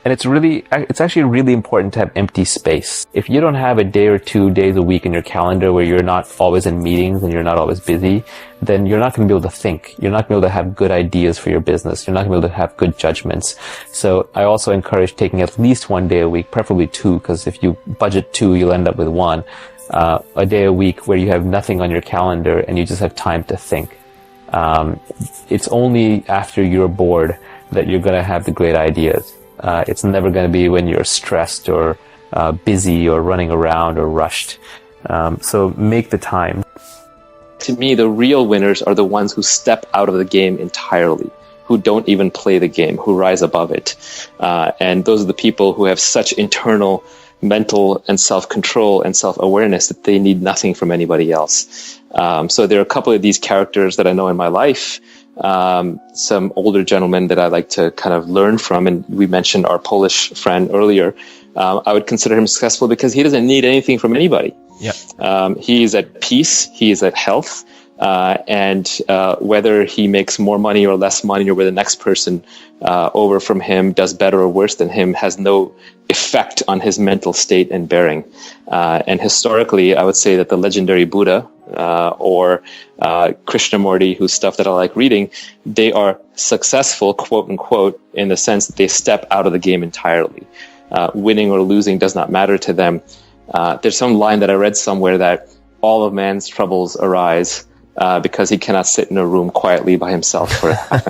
And it's actually really important to have empty space. If you don't have a day or 2 days a week in your calendar where you're not always in meetings and you're not always busy, then you're not going to be able to think. You're not going to be able to have good ideas for your business. You're not going to be able to have good judgments. So I also encourage taking at least 1 day a week, preferably 2, because if you budget 2, you'll end up with 1. A day a week where you have nothing on your calendar and you just have time to think. It's only after you're bored that you're going to have the great ideas. It's never going to be when you're stressed or busy or running around or rushed. So make the time. To me, the real winners are the ones who step out of the game entirely, who don't even play the game, who rise above it. And those are the people who have such internal mental and self-control and self-awareness that they need nothing from anybody else. So there are a couple of these characters that I know in my life. Some older gentlemen that I like to kind of learn from, and we mentioned our Polish friend earlier. I would consider him successful because he doesn't need anything from anybody. Yeah. He is at peace. He is at health. And whether he makes more money or less money, or whether the next person over from him does better or worse than him, has no effect on his mental state and bearing. And historically, I would say that the legendary Buddha or Krishnamurti, whose stuff that I like reading, they are successful, quote unquote, in the sense that they step out of the game entirely. Winning or losing does not matter to them. There's some line that I read somewhere that all of man's troubles arise because he cannot sit in a room quietly by himself for half an